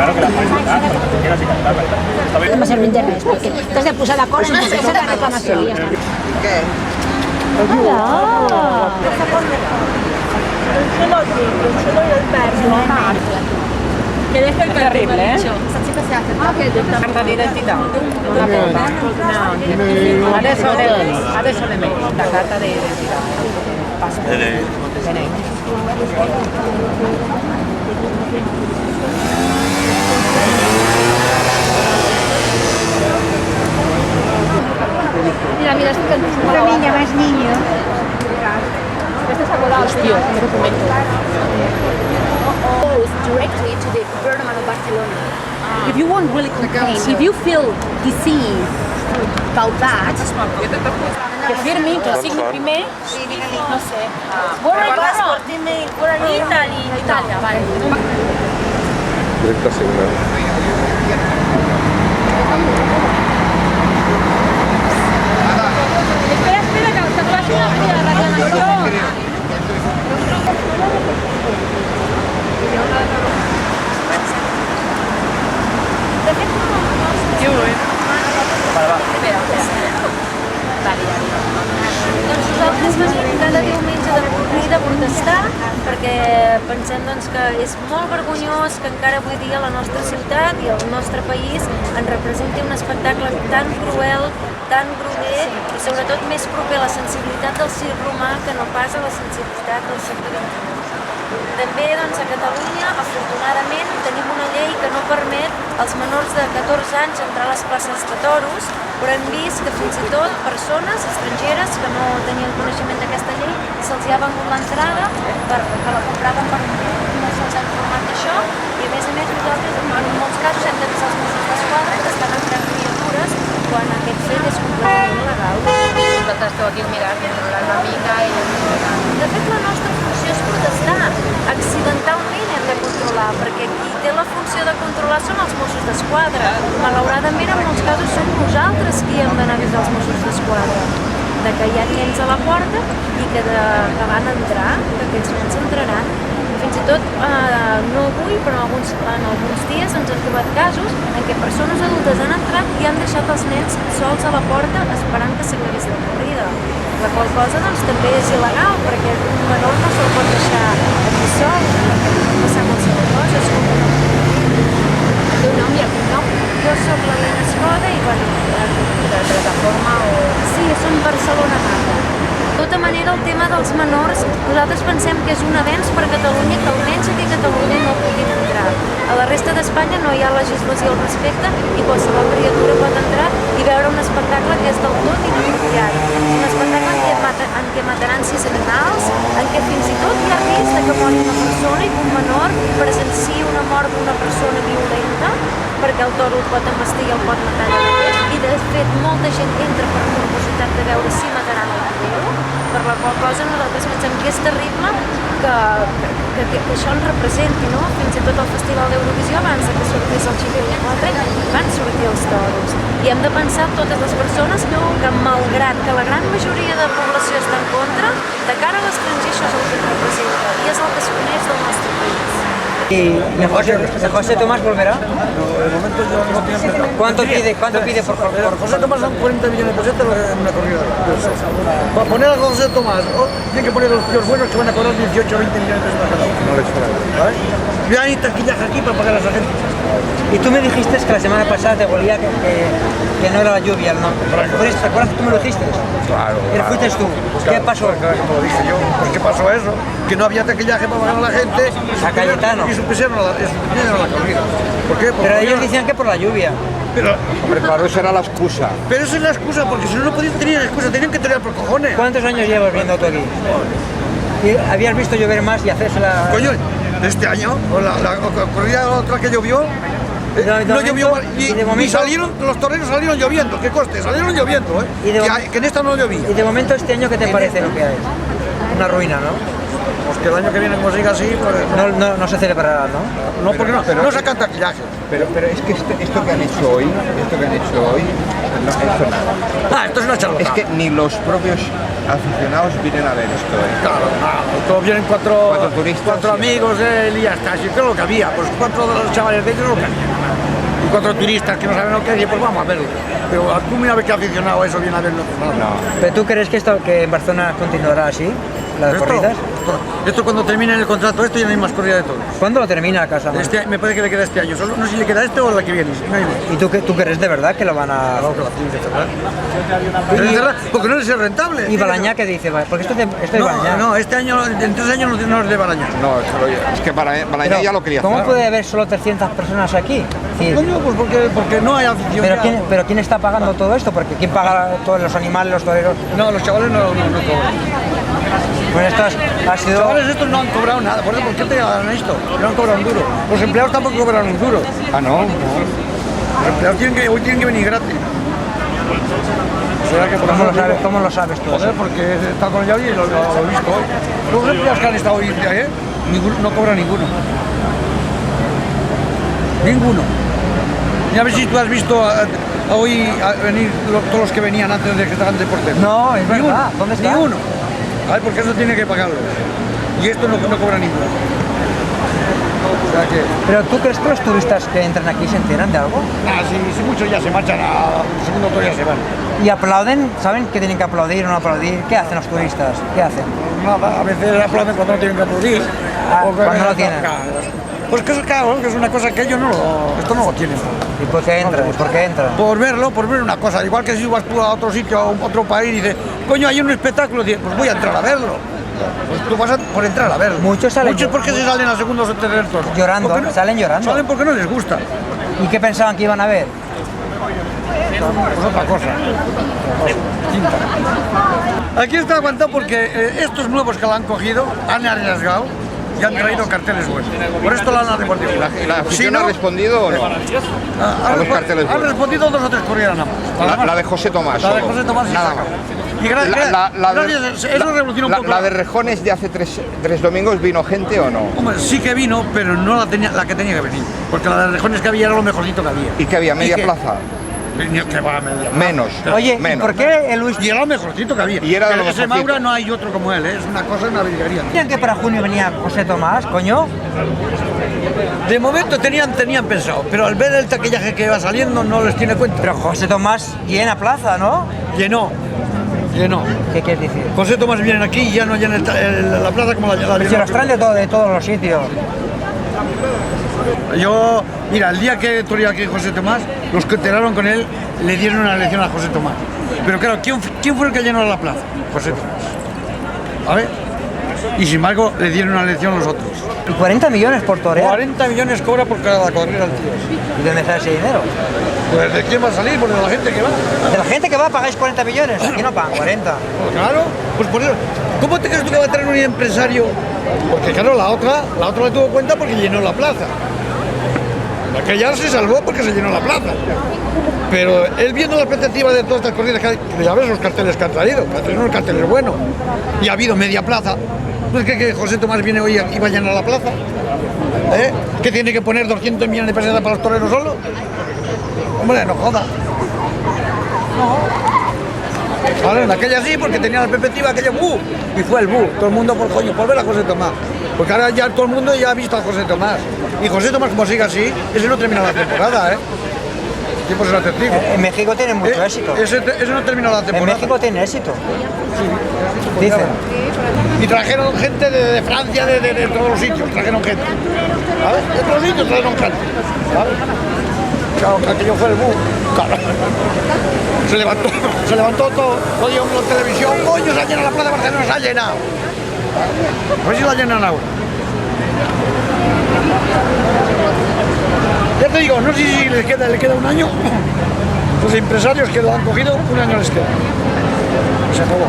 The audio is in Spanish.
claro que la puedes tocar, cuando tú quieras y cantar, ¿verdad? Està bé? No me serveix de res, perquè t'has de posar d'acord en aquesta és la reclamació. Ja està. Què? Que deja el terrible, ¿eh? carta d'identità. No, adesso le metto la carta di identità. Mira, mira, esto que una niña más niño. Este es acordado, tío, mi documento. Goes directly to the government of Barcelona. If you want really complain, if you feel deceived about that, que firmi, que signi primer, no sé. Where are you from? Where are you? Italia, vale. Directe signal. Espera, espera, que et faci una reclamació. Doncs nosaltres venim cada diumenge de corrida a protestar perquè pensem doncs, que és molt vergonyós que encara avui dia la nostra ciutat i el nostre país en representi un espectacle tan cruel, tan groller i sobretot més proper a la sensibilitat del circ romà que no pas a la sensibilitat del segle XXI. També doncs, a Catalunya, afortunadament, tenim una llei que no permet als menors de 14 anys entrar a les places de toros, però hem vist que fins i tot persones estrangeres que no tenien coneixement d'aquesta llei se'ls ha vengut l'entrada que la compraven per un preu, no se'ls ha informat d'això i a més nosaltres en molts casos hem d'avisar els Mossos d'Esquadra que estan entrant criatures quan aquest fet és completament il·legal. Nosaltres esteu aquí mirant una mica i... De fet, la nostra funció és protestar. Accidentalment hem de controlar, perquè qui té la funció de controlar són els Mossos d'Esquadra. Malauradament, en molts casos, som nosaltres qui hem d'anar a avisar els Mossos d'Esquadra de que hi ha nens a la porta i que van entrar, que aquests nens entraran. Fins i tot, no avui, però en alguns dies ens han trobat casos en què persones adultes han entrat i han deixat els nens sols a la porta esperant que s'acabés la corrida. La qual cosa doncs, també és il·legal, perquè un menor no se'l pot deixar aquí sol, perquè pot passar qualsevol cosa. El teu nom i el cognom? Jo soc l'Helena Escoda i, bueno, De plataforma o... sí, som Barcelona Mata. De tota manera, el tema dels menors, nosaltres pensem que és un avenç per a Catalunya, que almenys aquí a Catalunya no puguin entrar. A la resta d'Espanya no hi ha legislació al respecte i qualsevol criatura pot entrar i veure un espectacle que és del tot inapropiat. Un espectacle en què mataran 6 animals, en què fins i tot hi ha risc de que mori una persona i que un menor presenciï una mort d'una persona violenta, perquè el toro el pot envestir i el pot matar de mateix. I de fet molta gent entra per curiositat de veure si mataran el toro, per la qual cosa nosaltres pensem que és terrible que això ens representi, no? Fins i tot al Festival d'Eurovisió, abans que sortís el Xiquet 4, van sortir els toros. I hem de pensar totes les persones que, malgrat que la gran majoria de població està en contra, de cara a l'estranger això és el que representa i és el que es coneix del nostre país. ¿Y José Tomás volverá? No, de momento yo no pienso. ¿Cuánto pide por José Tomás son 40 millones de pesetas en una corrida. Para poner a José Tomás, tienen que poner los tíos buenos que van a cobrar 18 o 20 millones de pesetas cada uno. No les farà. ¿Sabes? Ya hay taquillaje aquí para pagar a esa gente. Y tú me dijiste que la semana pasada te volía que no era la lluvia, ¿no? ¿Te acuerdas que tú me lo dijiste? Claro. ¿Y fuiste tú? ¿Qué pasó? Claro, como lo dije yo, pues ¿qué pasó eso? Que no había taquillaje para pagar a la gente. A Cayetano. Y supusieron a la corrida. ¿Por qué? Pero ellos decían que por la lluvia. Pero Hombre, claro, esa era la excusa. esa es la excusa, porque si no, no podían tener excusa, tenían que tener por cojones. ¿Cuántos años llevas viendo tú aquí? ¿Y habías visto llover más y hacerse la...? Coño, este año, o la corrida otra que llovió, no llovió y de y momento... salieron, los toreros salieron lloviendo, ¿qué coste? Salieron lloviendo, Y de que en esta no llovía. Y de momento este año, ¿qué te parece lo que hay? Una ruina, ¿no? Pues que el año que viene, como siga así, pues... No se celebrará, ¿no? No, porque no sacan taquillaje. Pero es que esto que han hecho hoy, no ha hecho nada. Esto es una charlota. Es que ni los propios aficionados vienen a ver esto. Claro, todos vienen cuatro turistas, cuatro amigos de él y ya está. Si creo lo que había, pues 4 de los chavales de ellos lo que había. Y 4 turistas que no saben lo que hay, pues vamos a verlo. Pero tú mira a ver qué aficionado eso viene a verlo. No. ¿Pero tú crees que en Barcelona continuará así, las corridas? Esto cuando termine el contrato ya no hay más corrida de todos. ¿Cuándo lo termina Casa Más? Me parece que le queda este año. Solo, no sé si le queda este o la que viene. No hay más. ¿Y tú crees de verdad que lo van a...? Claro que la tienen que cerrar. Porque no les es rentable. ¿Y Balañá qué dice? Porque esto es Balañá. No, este año, en 3 años no es de Balañá. No, es que Balañá ya lo quería hacer. ¿Cómo puede haber solo 300 personas aquí? Sí. Coño, pues porque no hay afición. ¿Pero quién está pagando todo esto? Porque ¿quién paga todos los animales, los toreros? No, los chavales no cobran. Pues esto ha sido... Los chavales estos no han cobrado nada. ¿Por qué te ganan esto? No han cobrado un duro. Los empleados tampoco cobran un duro. Ah, no. Los empleados hoy tienen que venir gratis. ¿Será que ¿Cómo lo sabes tú? Joder, porque he estado con el Javi y lo he visto hoy. Los empleados que han estado hoy, no cobra ninguno. Ninguno. Y a ver si tú has visto hoy venir todos los que venían antes de que estaban de portero. No, es verdad. ¿Dónde está? Ninguno. A ver, porque eso tiene que pagarlo. Y esto no cobra ninguno. O sea que... ¿Pero tú crees que los turistas que entran aquí se enteran de algo? Si muchos ya se marchan al segundo tour ya se van. ¿Y aplauden? ¿Saben que tienen que aplaudir o no aplaudir? ¿Qué hacen los turistas? ¿Qué hacen? Nada, a veces aplauden cuando no tienen que aplaudir. Cuando no tienen. Pues que eso, claro, que es una cosa que ellos esto no lo tienen. ¿Y por qué entran? ¿Por qué entran? Por ver una cosa. Igual que si vas tú a otro sitio, a otro país y dices, coño, hay un espectáculo, dices, pues voy a entrar a verlo. Pues tú vas por entrar a verlo. Muchos porque se salen a segundos o terceros toros. Llorando, salen llorando. Salen porque no les gusta. ¿Y qué pensaban que iban a ver? Pues otra cosa. Aquí está aguantado porque estos nuevos que la han cogido han arriesgado y han traído carteles buenos. Por esto la han deportivo. ¿La afición ha respondido o no? A los carteles buenos. Han respondido 2 o 3 corridas nada más. La de José Tomás. La de José Tomás nada más. Y gracias, eso revoluciona un poco. ¿La de Rejones de hace 3 domingos vino gente o no? Hombre, sí que vino, pero no la que tenía que venir. Porque la de Rejones que había era lo mejorcito que había. ¿Y que había? ¿Media plaza? Que va a media. Menos. Oye, menos. ¿y por qué el Luis... Y era lo mejorcito que había. Y era de lo ese mejorcito. Maura no hay otro como él, es una cosa, una virguería. ¿Sabían que para junio venía José Tomás, coño? De momento tenían pensado, pero al ver el taquillaje que va saliendo no les tiene cuenta. Pero José Tomás llena plaza, ¿no? Llenó. ¿Qué quieres decir? José Tomás viene aquí y ya no llena la plaza como la Si los traen de todos los sitios. Yo, mira, el día que toreó aquí José Tomás, los que enteraron con él le dieron una lección a José Tomás. Pero claro, ¿quién fue el que llenó la plaza? José Tomás. ¿Vale? Y sin embargo, le dieron una lección a los otros. ¿Y 40 millones por torear? 40 millones cobra por cada corrida al tío. ¿Y de dónde sale ese dinero? Pues ¿de quién va a salir? Pues de la gente que va. ¿De la gente que va pagáis 40 millones? Aquí no pagan 40. Pues claro, pues por eso. ¿Cómo te crees tú que va a traer un empresario? Porque claro, la otra le tuvo cuenta porque llenó la plaza. Aquella se salvó porque se llenó la plaza. Pero él viendo la expectativa de todas estas corridas que ya ves los carteles que han traído unos carteles buenos. Y ha habido media plaza. ¿No es que José Tomás viene hoy y va a llenar la plaza? ¿Que tiene que poner 200 millones de pesetas para los toreros solo? Hombre, no joda. No. Vale, en aquella sí, porque tenía la perspectiva, aquella y fue el todo el mundo por coño, por ver a José Tomás. Porque ahora ya todo el mundo ya ha visto a José Tomás. Y José Tomás, como siga así, ese no termina la temporada, Tiempo será testigo. En México tienen mucho éxito. Ese no termina la temporada. En México tiene éxito. Sí, dicen. Y trajeron gente de Francia, de todos los sitios, trajeron gente. ¿Sabes? De todos los sitios trajeron gente. ¿Sabes? Claro, aquello fue el Claro. Se levantó todo. Oye, la televisión, coño, se ha llenado la plaza de Barcelona, se ha llenado. A ver si la llenan ahora. Ya te digo, no sé si le queda un año. Los empresarios que lo han cogido, un año les queda. Se acabó.